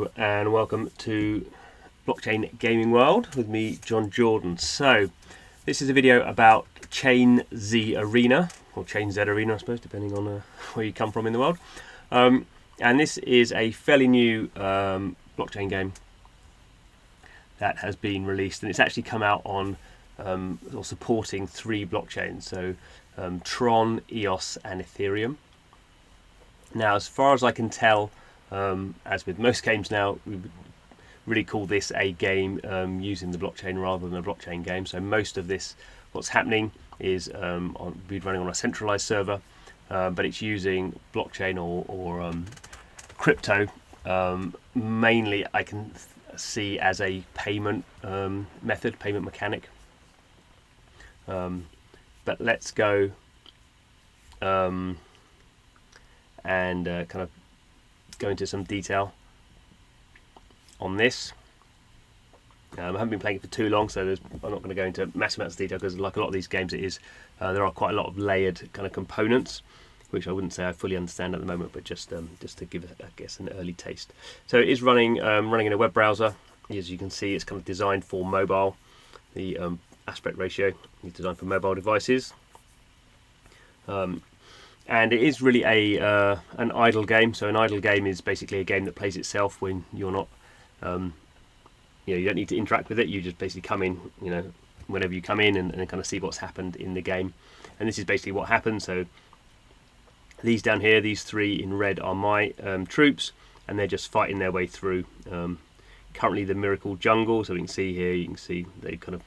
Hello and welcome to Blockchain Gaming World with me, John Jordan. So this is a video about ChainZ Arena, or ChainZ Arena I suppose, depending on where you come from in the world. And this is a fairly new blockchain game that has been released, and it's actually come out on or supporting 3 blockchains, so Tron, EOS and Ethereum. Now, as far as I can tell, as with most games now, we would really call this a game using the blockchain rather than a blockchain game. So most of this, what's happening is be running on a centralized server, but it's using blockchain or crypto. Mainly, I can see as a payment method, payment mechanic. But let's go and kind of go into some detail on this. I haven't been playing it for too long, so I'm not going to go into massive amounts of detail, because like a lot of these games there are quite a lot of layered kind of components, which I wouldn't say I fully understand at the moment, but just to give it, I guess, an early taste. So it is running in a web browser. As you can see, it's kind of designed for mobile. The aspect ratio is designed for mobile devices. And it is really an idle game. So an idle game is basically a game that plays itself when you're not, you don't need to interact with it. You just basically come in, whenever you come in and kind of see what's happened in the game. And this is basically what happens. So these down here, these 3 in red are my troops, and they're just fighting their way through. Currently the Miracle Jungle, so we can see here, you can see they kind of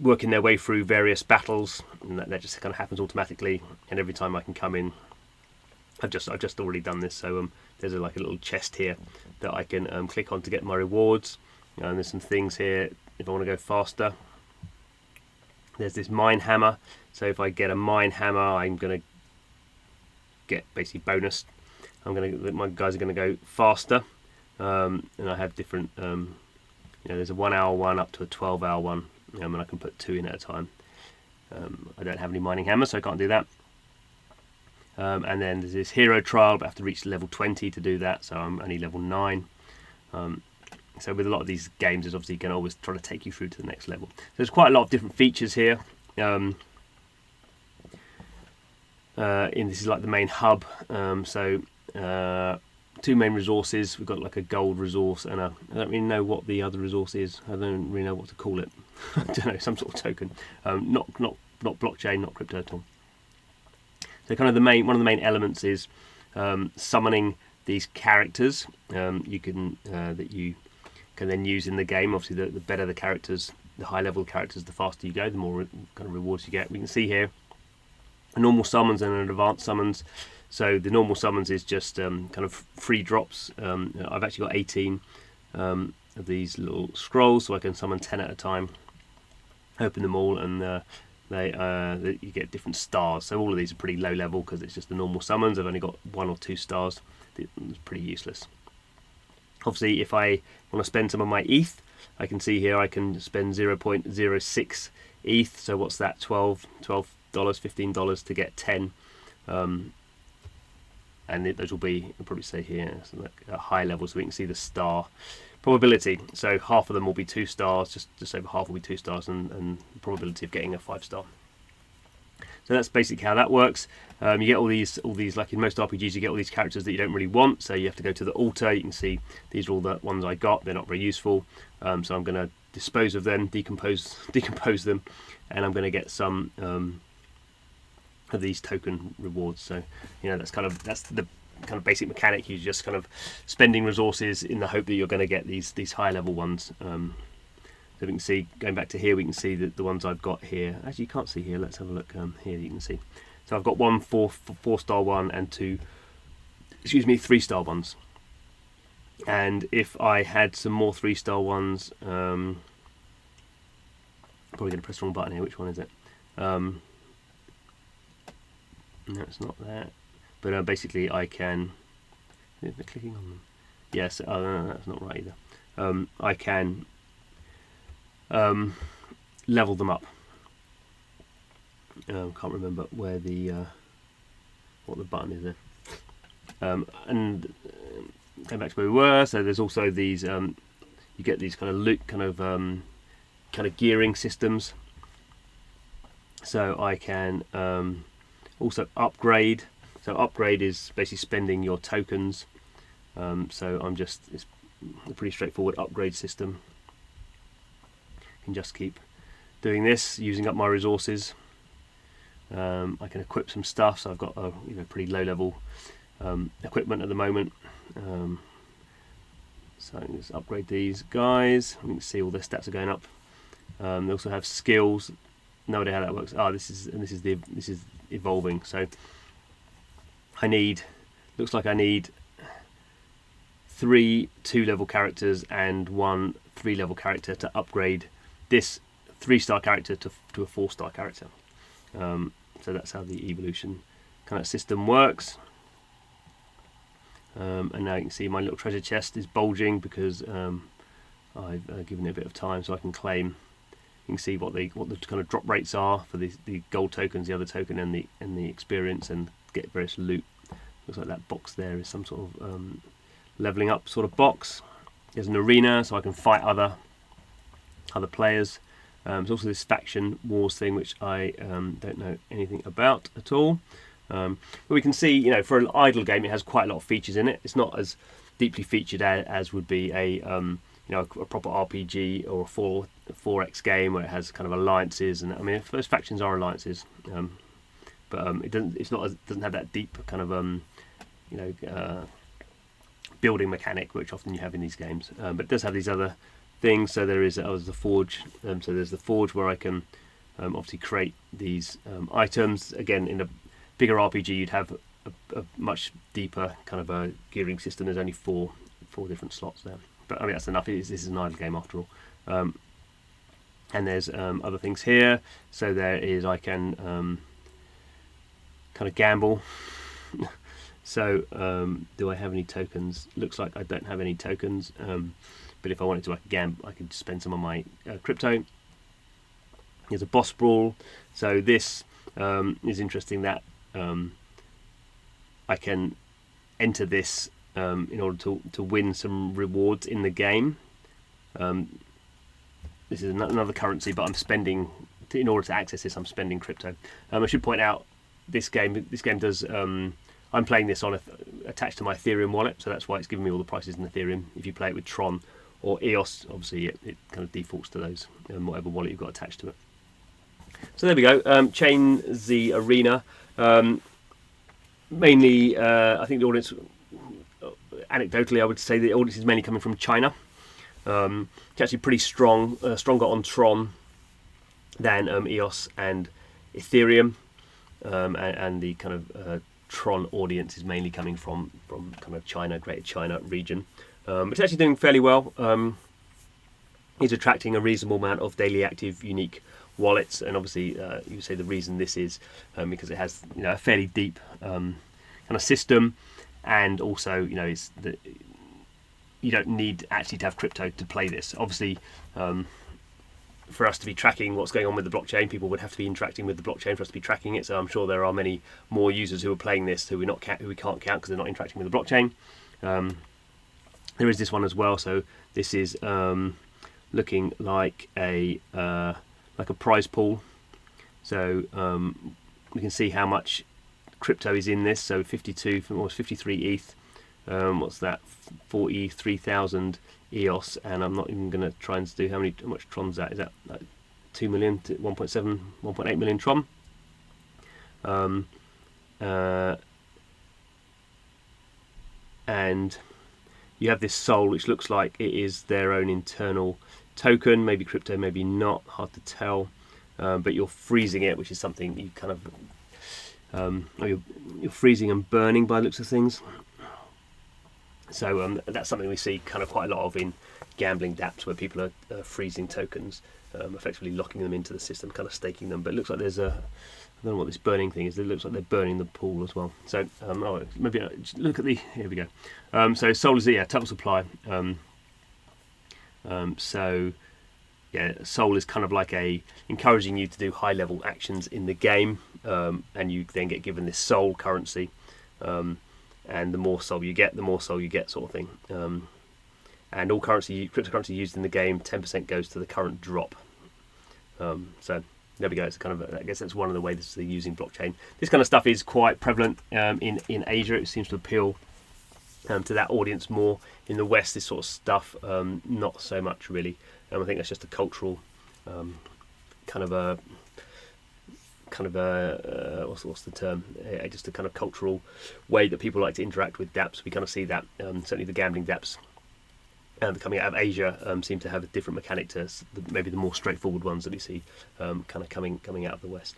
working their way through various battles, and that just kind of happens automatically. And every time I can come in, I've just already done this. So there's like a little chest here that I can click on to get my rewards. And there's some things here if I want to go faster. There's this mine hammer. So if I get a mine hammer, I'm going to get basically bonus. My guys are going to go faster, and I have different. There's a 1 hour one up to a 12-hour one. And I can put 2 in at a time. I don't have any mining hammers, so I can't do that. And then there's this hero trial, but I have to reach level 20 to do that, so I'm only level 9. So with a lot of these games, it's obviously going to always try to take you through to the next level. So there's quite a lot of different features here. This is like the main hub. 2 main resources. We've got like a gold resource and I don't really know what the other resource is. I don't really know what to call it. I don't know, some sort of token. Not blockchain, not crypto at all. So kind of one of the main elements is summoning these characters. You can that you can then use in the game. Obviously, the better the characters, the high level characters, the faster you go, the more kind of rewards you get. We can see here a normal summons and an advanced summons. So the normal summons is just kind of free drops. I've actually got 18 of these little scrolls, so I can summon 10 at a time. Open them all, and you get different stars. So all of these are pretty low level because it's just the normal summons. I've only got 1 or 2 stars. It's pretty useless. Obviously, if I want to spend some of my ETH, I can see here I can spend 0.06 ETH. So what's that? $12, $15 to get 10. And those will be, I'll probably say here, so like a high level, so we can see the star probability. So half of them will be 2 stars, just over half will be 2 stars, and the probability of getting a 5-star. So that's basically how that works. You get all these, like in most RPGs, you get all these characters that you don't really want, so you have to go to the altar. You can see these are all the ones I got. They're not very useful, so I'm going to dispose of them, decompose them, and I'm going to get some of these token rewards. So that's the kind of basic mechanic. You're just kind of spending resources in the hope that you're going to get these high level ones. So we can see, going back to here, we can see that the ones I've got here, actually you can't see here, let's have a look here. You can see, so I've got 1 4-star one and 2 3-star ones. And if I had some more 3-star ones, I'm probably going to press the wrong button here. Which one is it? No, it's not that. But basically, I can. Clicking on them. Yes. Oh, no, that's not right either. I can level them up. Can't remember where the what the button is there. And Going back to where we were, so there's also these. You get these kind of loop, kind of gearing systems. So I can also upgrade. So upgrade is basically spending your tokens. So it's a pretty straightforward upgrade system. I can just keep doing this, using up my resources. I can equip some stuff, so I've got a pretty low level equipment at the moment. So let's upgrade these guys. You can see all their stats are going up. They also have skills. No idea how that works. This is evolving. So looks like I need 3 2-level characters and 1 3-level character to upgrade this 3-star character to a 4-star character. So that's how the evolution kind of system works. And now you can see my little treasure chest is bulging because I've given it a bit of time, so I can claim. You can see what the kind of drop rates are for the gold tokens, the other token, and the experience, and get various loot. Looks like that box there is some sort of leveling up sort of box. There's an arena, so I can fight other players. There's also this faction wars thing, which I don't know anything about at all. But we can see, for an idle game, it has quite a lot of features in it. It's not as deeply featured as would be a proper RPG or a 4X game where it has kind of alliances, and I mean, those factions are alliances, but it doesn't have that deep kind of building mechanic which often you have in these games. But it does have these other things. So there's the forge. So there's the forge where I can obviously create these items. Again, in a bigger RPG, you'd have a much deeper kind of a gearing system. There's only four different slots there, but I mean that's enough. This is an idle game after all. And there's other things here. So there is, I can kind of gamble. So do I have any tokens? Looks like I don't have any tokens. But if I wanted to, I could spend some of my crypto. Here's a boss brawl. So this is interesting that I can enter this in order to win some rewards in the game. This is another currency, but I'm spending, in order to access this, I'm spending crypto. I should point out this game does. I'm playing this on attached to my Ethereum wallet, so that's why it's giving me all the prices in Ethereum. If you play it with Tron or EOS, obviously it kind of defaults to those, whatever wallet you've got attached to it. So there we go. ChainZ Arena. Mainly, I think the audience, anecdotally, I would say the audience is mainly coming from China. It's actually pretty stronger on Tron than EOS and Ethereum, and the kind of Tron audience is mainly coming from kind of China, Greater China region. It's actually doing fairly well. It's attracting a reasonable amount of daily active unique wallets, and obviously you say the reason this is because it has a fairly deep kind of system, and also you don't need actually to have crypto to play this. Obviously, for us to be tracking what's going on with the blockchain, people would have to be interacting with the blockchain for us to be tracking it. So I'm sure there are many more users who are playing this who we can't count because they're not interacting with the blockchain. There is this one as well. So this is looking like a prize pool. So we can see how much crypto is in this. So 52 from almost 53 ETH. What's that? 43,000 EOS, and I'm not even going to try and do how much Tron's that. Is that like 2 million to 1.7, 1.8 million Tron? And you have this soul, which looks like it is their own internal token. Maybe crypto, maybe not. Hard to tell. But you're freezing it, which is something you kind of you're freezing and burning by the looks of things. So that's something we see kind of quite a lot of in gambling dApps, where people are freezing tokens, effectively locking them into the system, kind of staking them. But it looks like there's I don't know what this burning thing is. It looks like they're burning the pool as well. So maybe look at here we go. So Sol is total supply. So yeah, Sol is kind of like encouraging you to do high level actions in the game, and you then get given this Sol currency. and the more soul you get, sort of thing. And all cryptocurrency used in the game, 10% goes to the current drop. So there we go. It's kind of, I guess that's one of the ways they're using blockchain. This kind of stuff is quite prevalent in Asia. It seems to appeal to that audience more. In the West, this sort of stuff, not so much really. I think that's just a cultural kind of a what's the term? Just a kind of cultural way that people like to interact with dApps. We kind of see that certainly the gambling dApps coming out of Asia seem to have a different mechanic to maybe the more straightforward ones that we see kind of coming out of the West.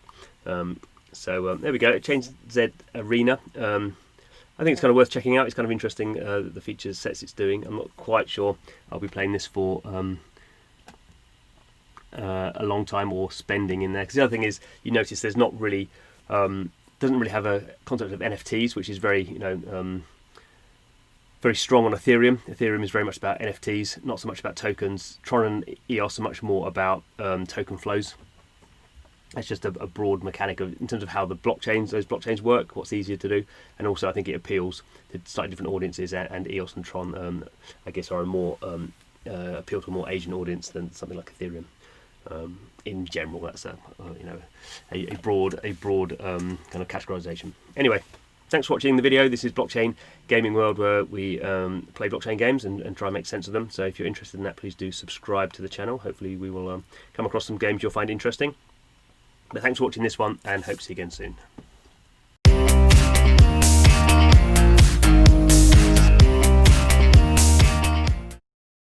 So there we go. ChainZ Arena. I think it's kind of worth checking out. It's kind of interesting, the features sets it's doing. I'm not quite sure I'll be playing this for a long time or spending in there. Because the other thing is, you notice there's not really, doesn't really have a concept of NFTs, which is very, very strong on Ethereum. Ethereum is very much about NFTs, not so much about tokens. Tron and EOS are much more about token flows. It's just a broad mechanic in terms of how those blockchains work, what's easier to do, and also I think it appeals to slightly different audiences. And EOS and Tron, I guess, are a more appeal to a more Asian audience than something like Ethereum. In general, that's a broad kind of categorization. Anyway, thanks for watching the video. This is Blockchain Gaming World, where we play blockchain games and try and make sense of them. So if you're interested in that, please do subscribe to the channel. Hopefully we will come across some games you'll find interesting. But thanks for watching this one, and hope to see you again soon.